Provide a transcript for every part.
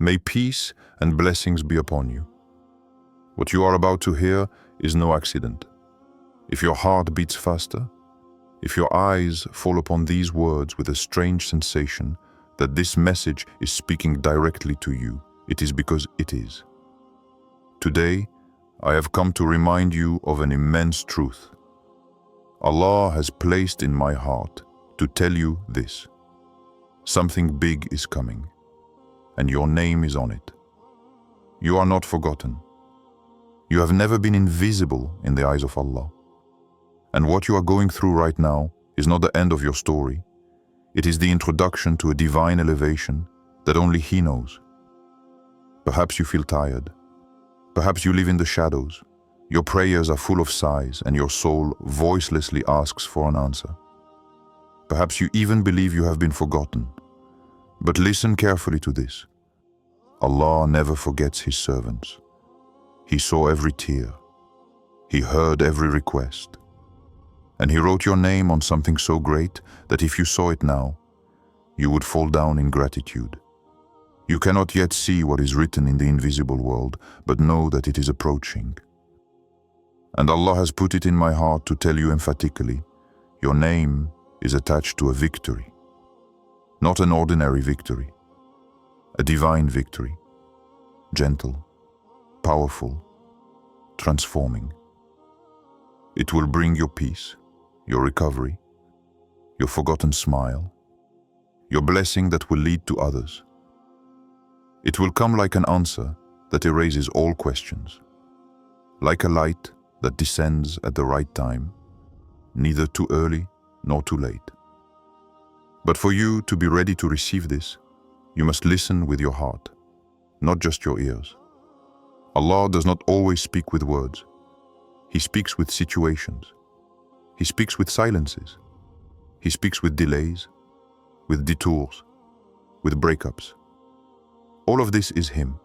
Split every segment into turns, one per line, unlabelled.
May peace and blessings be upon you. What you are about to hear is no accident. If your heart beats faster, if your eyes fall upon these words with a strange sensation that this message is speaking directly to you, it is because it is. Today, I have come to remind you of an immense truth. Allah has placed in my heart to tell you this. Something big is coming, and your name is on it. You are not forgotten. You have never been invisible in the eyes of Allah. And what you are going through right now is not the end of your story. It is the introduction to a divine elevation that only He knows. Perhaps you feel tired. Perhaps you live in the shadows. Your prayers are full of sighs and your soul voicelessly asks for an answer. Perhaps you even believe you have been forgotten. But listen carefully to this. Allah never forgets His servants. He saw every tear. He heard every request. And He wrote your name on something so great that if you saw it now, you would fall down in gratitude. You cannot yet see what is written in the invisible world, but know that it is approaching. And Allah has put it in my heart to tell you emphatically, your name is attached to a victory. Not an ordinary victory, a divine victory, gentle, powerful, transforming. It will bring your peace, your recovery, your forgotten smile, your blessing that will lead to others. It will come like an answer that erases all questions, like a light that descends at the right time, neither too early nor too late. But for you to be ready to receive this, you must listen with your heart, not just your ears. Allah does not always speak with words. He speaks with situations. He speaks with silences. He speaks with delays, with detours, with breakups. All of this is Him.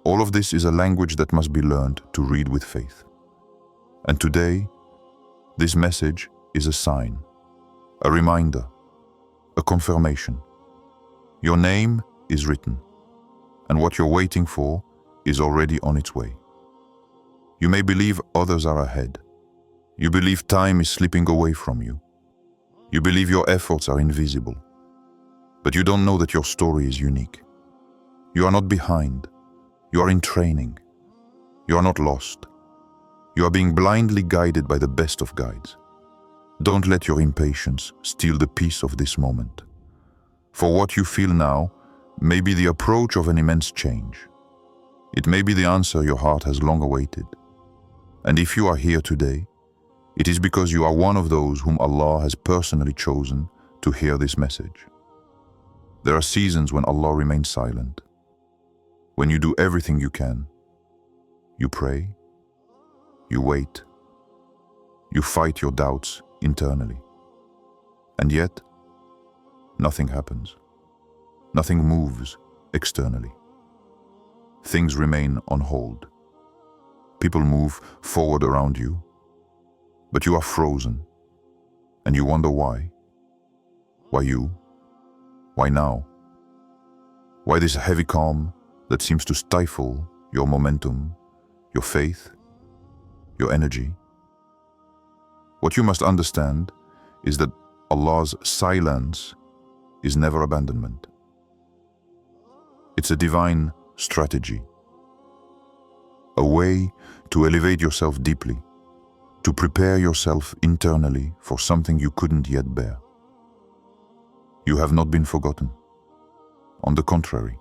All of this is a language that must be learned to read with faith. And today, this message is a sign, a reminder, a confirmation. Your name is written, and what you're waiting for is already on its way. You may believe others are ahead. You believe time is slipping away from you. You believe your efforts are invisible. But you don't know that your story is unique. You are not behind. You are in training. You are not lost. You are being blindly guided by the best of guides. Don't let your impatience steal the peace of this moment. For what you feel now may be the approach of an immense change. It may be the answer your heart has long awaited. And if you are here today, it is because you are one of those whom Allah has personally chosen to hear this message. There are seasons when Allah remains silent. When you do everything you can, you pray, you wait, you fight your doubts internally. And yet, nothing happens. Nothing moves externally. Things remain on hold. People move forward around you, but you are frozen, and you wonder why. Why you? Why now? Why this heavy calm that seems to stifle your momentum, your faith, your energy? What you must understand is that Allah's silence is never abandonment. It's a divine strategy, a way to elevate yourself deeply, to prepare yourself internally for something you couldn't yet bear. You have not been forgotten. On the contrary,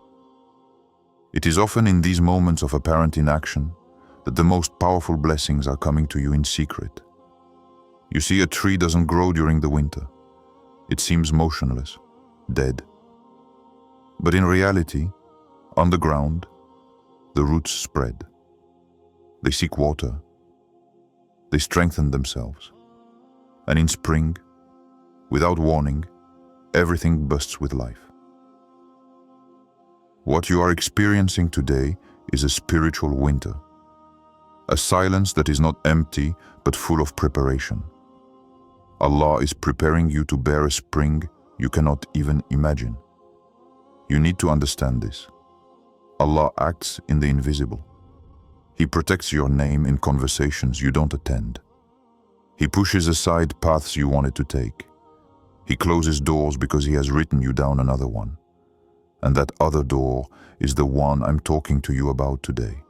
it is often in these moments of apparent inaction that the most powerful blessings are coming to you in secret. You see, a tree doesn't grow during the winter. It seems motionless, dead. But in reality, on the ground, the roots spread. They seek water. They strengthen themselves. And in spring, without warning, everything bursts with life. What you are experiencing today is a spiritual winter, a silence that is not empty but full of preparation. Allah is preparing you to bear a spring you cannot even imagine. You need to understand this. Allah acts in the invisible. He protects your name in conversations you don't attend. He pushes aside paths you wanted to take. He closes doors because he has written you down another one. And that other door is the one I'm talking to you about today.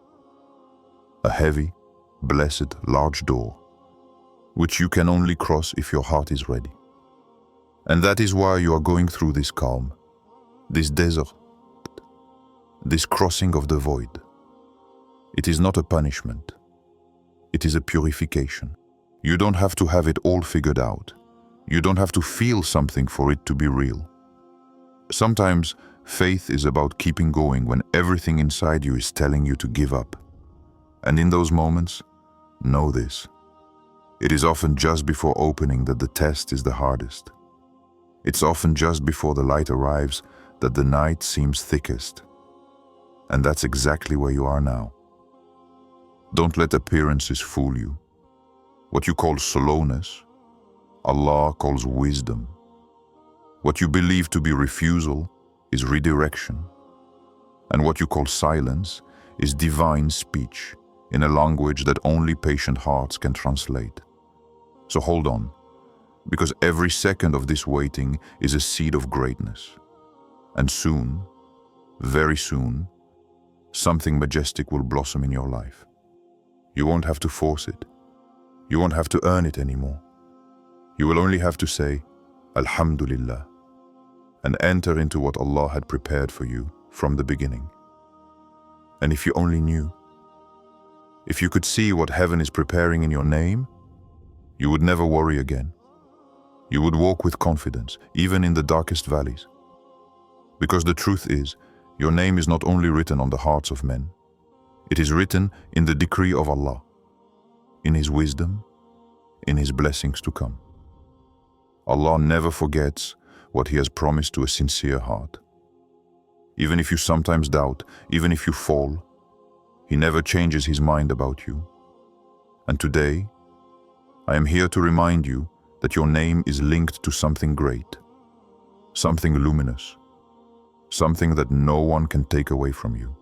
A heavy, blessed, large door, which you can only cross if your heart is ready. And that is why you are going through this calm, this desert, this crossing of the void. It is not a punishment. It is a purification. You don't have to have it all figured out. You don't have to feel something for it to be real. Sometimes faith is about keeping going when everything inside you is telling you to give up. And in those moments, know this. It is often just before opening that the test is the hardest. It's often just before the light arrives that the night seems thickest. And that's exactly where you are now. Don't let appearances fool you. What you call slowness, Allah calls wisdom. What you believe to be refusal is redirection. And what you call silence is divine speech in a language that only patient hearts can translate. So hold on, because every second of this waiting is a seed of greatness. And soon, very soon, something majestic will blossom in your life. You won't have to force it. You won't have to earn it anymore. You will only have to say, Alhamdulillah, and enter into what Allah had prepared for you from the beginning. And if you only knew, if you could see what heaven is preparing in your name, you would never worry again. You would walk with confidence, even in the darkest valleys. Because the truth is, your name is not only written on the hearts of men, it is written in the decree of Allah, in His wisdom, in His blessings to come. Allah never forgets what He has promised to a sincere heart. Even if you sometimes doubt, even if you fall, He never changes His mind about you. And today, I am here to remind you that your name is linked to something great, something luminous, something that no one can take away from you.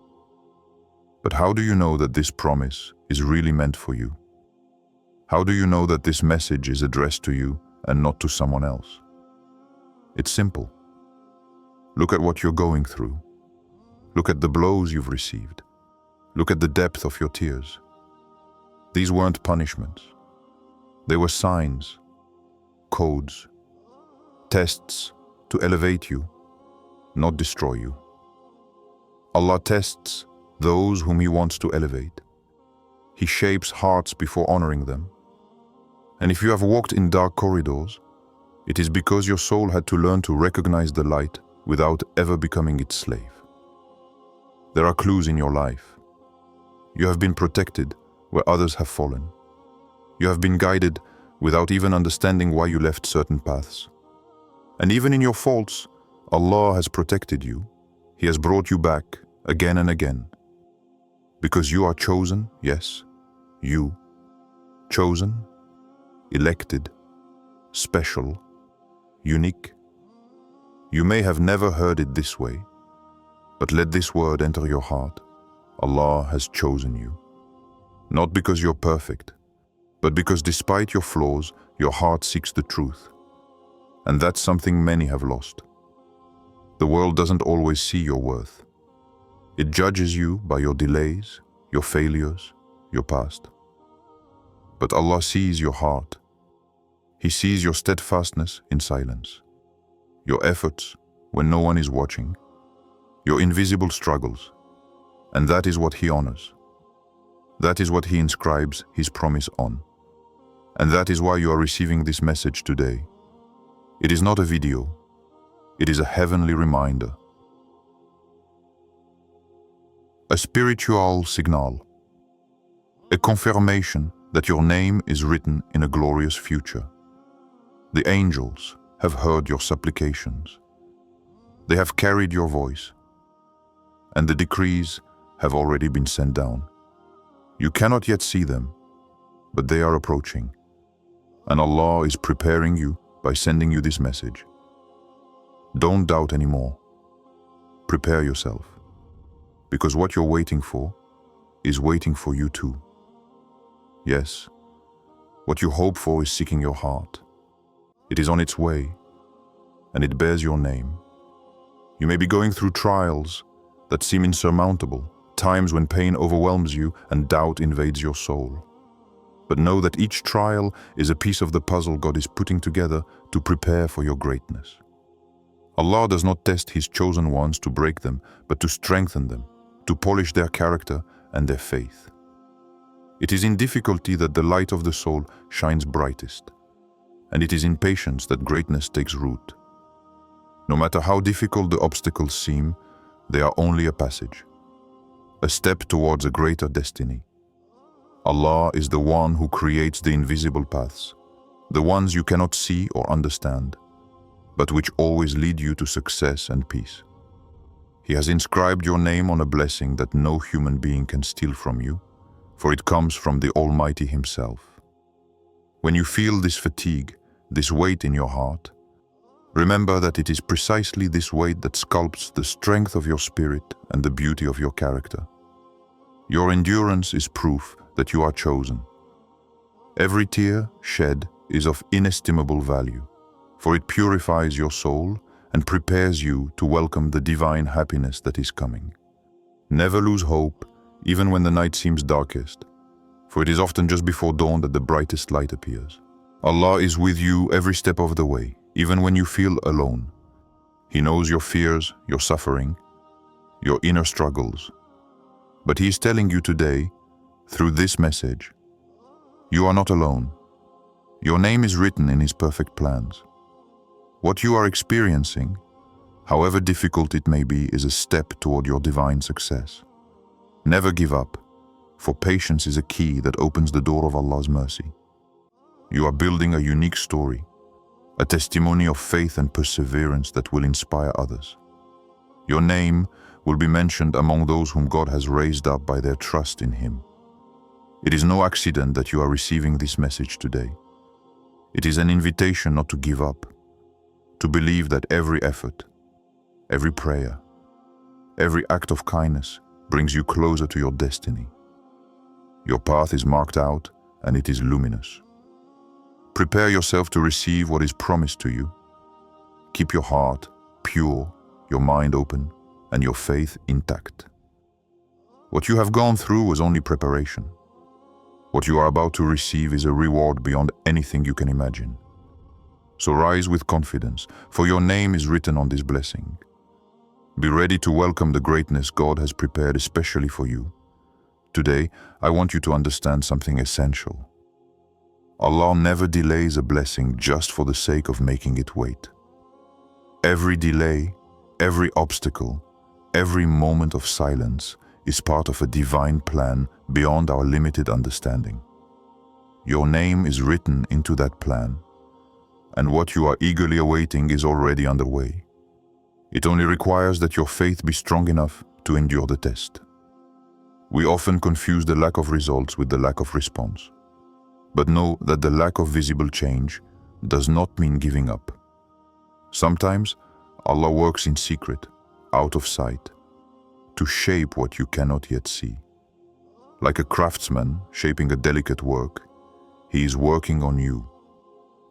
But how do you know that this promise is really meant for you? How do you know that this message is addressed to you and not to someone else? It's simple. Look at what you're going through. Look at the blows you've received. Look at the depth of your tears. These weren't punishments. They were signs, codes, tests to elevate you, not destroy you. Allah tests those whom He wants to elevate. He shapes hearts before honoring them. And if you have walked in dark corridors, it is because your soul had to learn to recognize the light without ever becoming its slave. There are clues in your life. You have been protected where others have fallen. You have been guided without even understanding why you left certain paths. And even in your faults, Allah has protected you. He has brought you back again and again. Because you are chosen, yes, you. Chosen, elected, special, unique. You may have never heard it this way, but let this word enter your heart. Allah has chosen you. Not because you're perfect, but because despite your flaws, your heart seeks the truth. And that's something many have lost. The world doesn't always see your worth. It judges you by your delays, your failures, your past. But Allah sees your heart. He sees your steadfastness in silence, your efforts when no one is watching, your invisible struggles. And that is what He honors. That is what He inscribes His promise on. And that is why you are receiving this message today. It is not a video. It is a heavenly reminder. A spiritual signal. A confirmation that your name is written in a glorious future. The angels have heard your supplications. They have carried your voice. And the decrees have already been sent down. You cannot yet see them, but they are approaching. And Allah is preparing you by sending you this message. Don't doubt anymore. Prepare yourself. because what you're waiting for is waiting for you too. Yes, what you hope for is seeking your heart. It is on its way, and it bears your name. You may be going through trials that seem insurmountable, times when pain overwhelms you and doubt invades your soul. But know that each trial is a piece of the puzzle God is putting together to prepare for your greatness. Allah does not test His chosen ones to break them, but to strengthen them, to polish their character and their faith. It is in difficulty that the light of the soul shines brightest, and it is in patience that greatness takes root. No matter how difficult the obstacles seem, they are only a passage, a step towards a greater destiny. Allah is the one who creates the invisible paths, the ones you cannot see or understand, but which always lead you to success and peace. He has inscribed your name on a blessing that no human being can steal from you, for it comes from the Almighty Himself. When you feel this fatigue, this weight in your heart, remember that it is precisely this weight that sculpts the strength of your spirit and the beauty of your character. Your endurance is proof that you are chosen. Every tear shed is of inestimable value, for it purifies your soul and prepares you to welcome the divine happiness that is coming. Never lose hope, even when the night seems darkest, for it is often just before dawn that the brightest light appears. Allah is with you every step of the way, even when you feel alone. He knows your fears, your suffering, your inner struggles. But He is telling you today, through this message, you are not alone. Your name is written in His perfect plans. What you are experiencing, however difficult it may be, is a step toward your divine success. Never give up, for patience is a key that opens the door of Allah's mercy. You are building a unique story, a testimony of faith and perseverance that will inspire others. Your name will be mentioned among those whom God has raised up by their trust in Him. It is no accident that you are receiving this message today. It is an invitation not to give up, to believe that every effort, every prayer, every act of kindness brings you closer to your destiny. Your path is marked out and it is luminous. Prepare yourself to receive what is promised to you. Keep your heart pure, your mind open, and your faith intact. What you have gone through was only preparation. What you are about to receive is a reward beyond anything you can imagine. So rise with confidence, for your name is written on this blessing. Be ready to welcome the greatness God has prepared especially for you. Today, I want you to understand something essential. Allah never delays a blessing just for the sake of making it wait. Every delay, every obstacle, every moment of silence is part of a divine plan beyond our limited understanding. Your name is written into that plan, and what you are eagerly awaiting is already underway. It only requires that your faith be strong enough to endure the test. We often confuse the lack of results with the lack of response. But know that the lack of visible change does not mean giving up. Sometimes Allah works in secret, out of sight, to shape what you cannot yet see. Like a craftsman shaping a delicate work, He is working on you,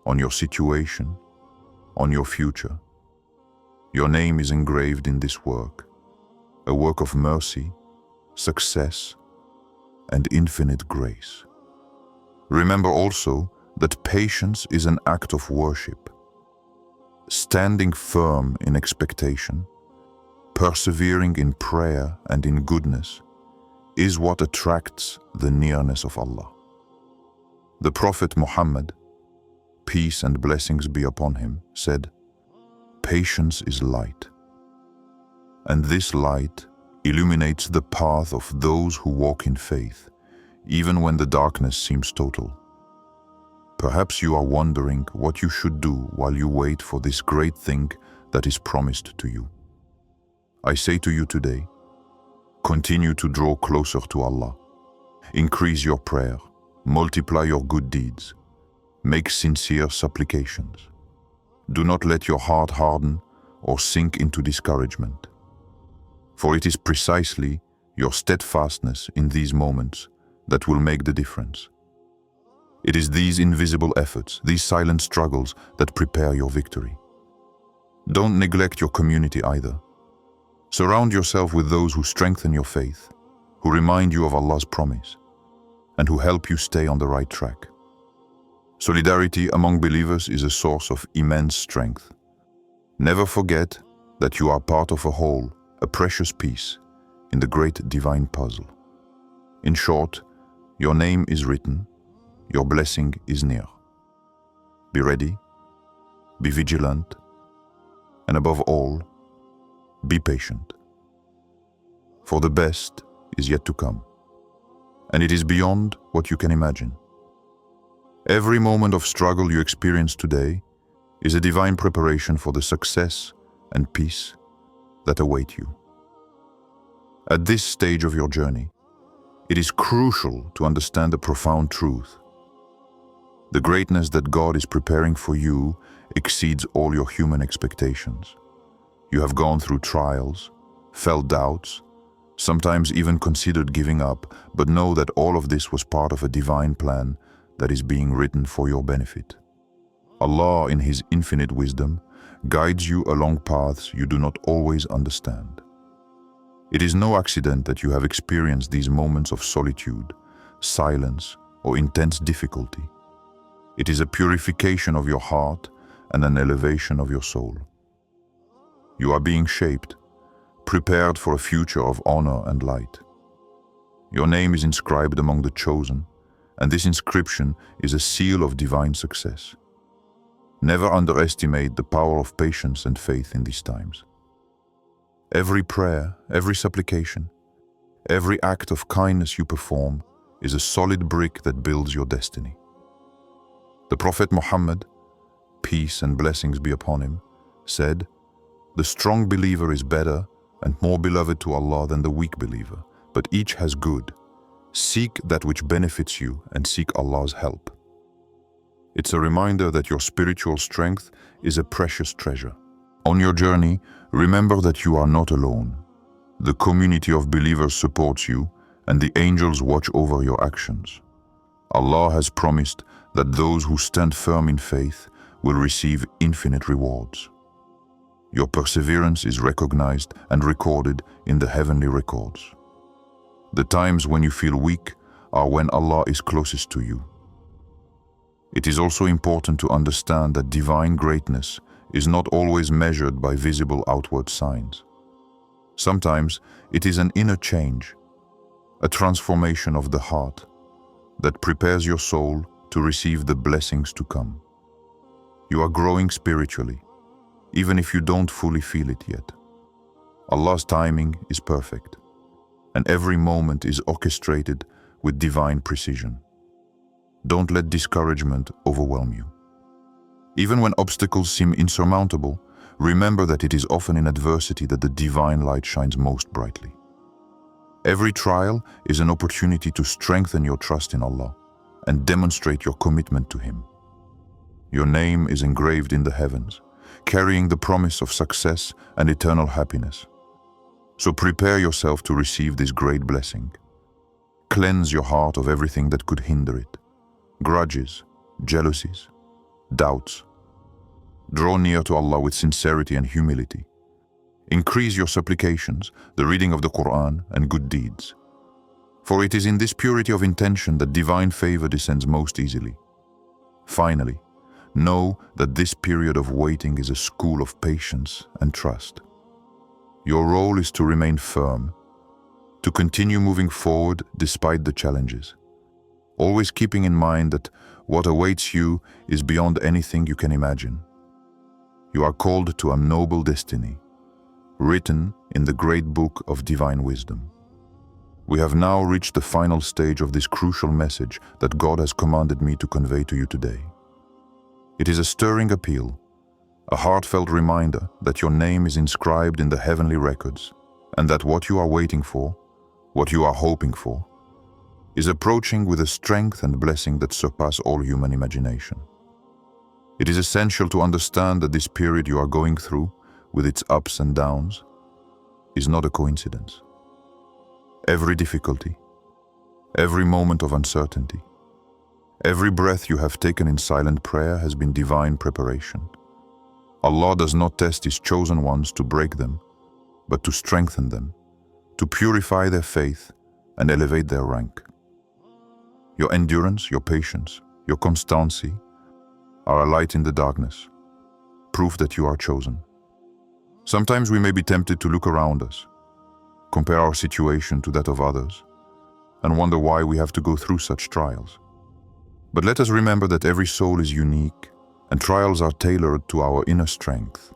on your situation, on your future. Your name is engraved in this work, a work of mercy, success, and infinite grace. Remember also that patience is an act of worship. Standing firm in expectation, persevering in prayer and in goodness, is what attracts the nearness of Allah. The Prophet Muhammad, peace and blessings be upon him, said, "Patience is light, and this light illuminates the path of those who walk in faith, even when the darkness seems total." Perhaps you are wondering what you should do while you wait for this great thing that is promised to you. I say to you today, continue to draw closer to Allah. Increase your prayer, multiply your good deeds, make sincere supplications. Do not let your heart harden or sink into discouragement, for it is precisely your steadfastness in these moments that will make the difference. It is these invisible efforts, these silent struggles that prepare your victory. Don't neglect your community either. Surround yourself with those who strengthen your faith, who remind you of Allah's promise, and who help you stay on the right track. Solidarity among believers is a source of immense strength. Never forget that you are part of a whole, a precious piece in the great divine puzzle. In short, your name is written, your blessing is near. Be ready, be vigilant, and above all, be patient. For the best is yet to come, and it is beyond what you can imagine. Every moment of struggle you experience today is a divine preparation for the success and peace that await you. At this stage of your journey, it is crucial to understand a profound truth. The greatness that God is preparing for you exceeds all your human expectations. You have gone through trials, felt doubts, sometimes even considered giving up, but know that all of this was part of a divine plan that is being written for your benefit. Allah, in His infinite wisdom, guides you along paths you do not always understand. It is no accident that you have experienced these moments of solitude, silence, or intense difficulty. It is a purification of your heart and an elevation of your soul. You are being shaped, prepared for a future of honor and light. Your name is inscribed among the chosen, and this inscription is a seal of divine success. Never underestimate the power of patience and faith in these times. Every prayer, every supplication, every act of kindness you perform is a solid brick that builds your destiny. The Prophet Muhammad, peace and blessings be upon him, said, "The strong believer is better and more beloved to Allah than the weak believer, but each has good. Seek that which benefits you and seek Allah's help." It's a reminder that your spiritual strength is a precious treasure. On your journey, remember that you are not alone. The community of believers supports you, and the angels watch over your actions. Allah has promised that those who stand firm in faith will receive infinite rewards. Your perseverance is recognized and recorded in the heavenly records. The times when you feel weak are when Allah is closest to you. It is also important to understand that divine greatness is not always measured by visible outward signs. Sometimes it is an inner change, a transformation of the heart that prepares your soul to receive the blessings to come. You are growing spiritually, even if you don't fully feel it yet. Allah's timing is perfect, and every moment is orchestrated with divine precision. Don't let discouragement overwhelm you. Even when obstacles seem insurmountable, remember that it is often in adversity that the divine light shines most brightly. Every trial is an opportunity to strengthen your trust in Allah and demonstrate your commitment to Him. Your name is engraved in the heavens, carrying the promise of success and eternal happiness. So prepare yourself to receive this great blessing. Cleanse your heart of everything that could hinder it: grudges, jealousies, doubts. Draw near to Allah with sincerity and humility. Increase your supplications, the reading of the Quran, and good deeds. For it is in this purity of intention that divine favor descends most easily. Finally, know that this period of waiting is a school of patience and trust. Your role is to remain firm, to continue moving forward despite the challenges, always keeping in mind that what awaits you is beyond anything you can imagine. You are called to a noble destiny, written in the great book of divine wisdom. We have now reached the final stage of this crucial message that God has commanded me to convey to you today. It is a stirring appeal, a heartfelt reminder that your name is inscribed in the heavenly records, and that what you are waiting for, what you are hoping for, is approaching with a strength and blessing that surpass all human imagination. It is essential to understand that this period you are going through, with its ups and downs, is not a coincidence. every difficulty, every moment of uncertainty, every breath you have taken in silent prayer has been divine preparation. Allah does not test His chosen ones to break them, but to strengthen them, to purify their faith and elevate their rank. Your endurance, your patience, your constancy are a light in the darkness, proof that you are chosen. Sometimes we may be tempted to look around us, compare our situation to that of others, and wonder why we have to go through such trials. But let us remember that every soul is unique, and trials are tailored to our inner strength.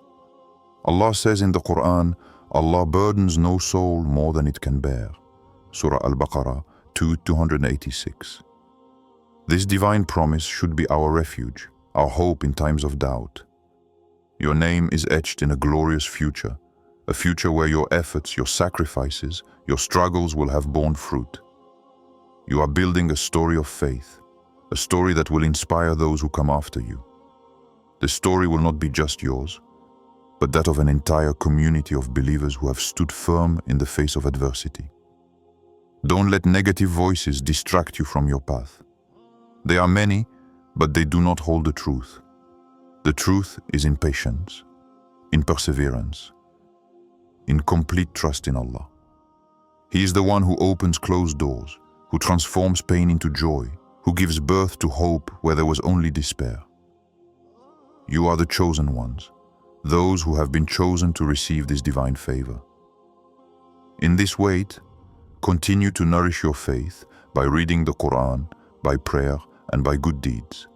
Allah says in the Quran, Allah burdens no soul more than it can bear. Surah Al-Baqarah 2:286. This divine promise should be our refuge, our hope in times of doubt. Your name is etched in a glorious future, a future where your efforts, your sacrifices, your struggles will have borne fruit. You are building a story of faith, a story that will inspire those who come after you. The story will not be just yours, but that of an entire community of believers who have stood firm in the face of adversity. Don't let negative voices distract you from your path. They are many, but they do not hold the truth. The truth is in patience, in perseverance, in complete trust in Allah. He is the one who opens closed doors, who transforms pain into joy, who gives birth to hope where there was only despair. You are the chosen ones, those who have been chosen to receive this divine favor. In this wait, continue to nourish your faith by reading the Quran, by prayer, and by good deeds.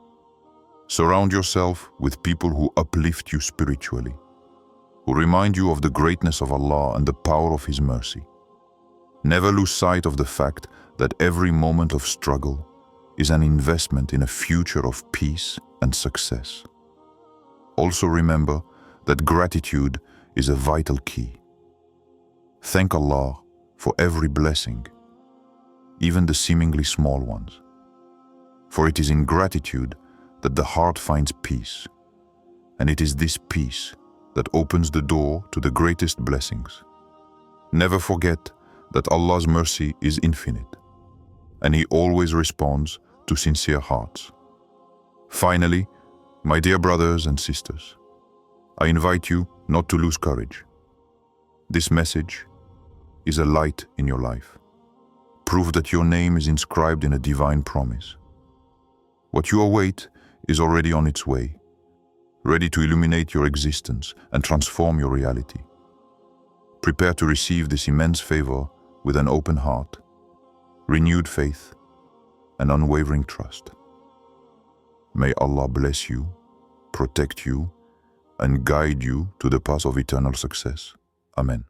Surround yourself with people who uplift you spiritually, who remind you of the greatness of Allah and the power of His mercy. Never lose sight of the fact that every moment of struggle is an investment in a future of peace and success. Also remember that gratitude is a vital key. Thank Allah for every blessing, even the seemingly small ones. For it is in gratitude that the heart finds peace, and it is this peace that opens the door to the greatest blessings. Never forget that Allah's mercy is infinite, and He always responds to sincere hearts. Finally, my dear brothers and sisters, I invite you not to lose courage. This message is a light in your life, proof that your name is inscribed in a divine promise. What you await is already on its way, ready to illuminate your existence and transform your reality. Prepare to receive this immense favor with an open heart, renewed faith, and unwavering trust. May Allah bless you, protect you, and guide you to the path of eternal success. Amen.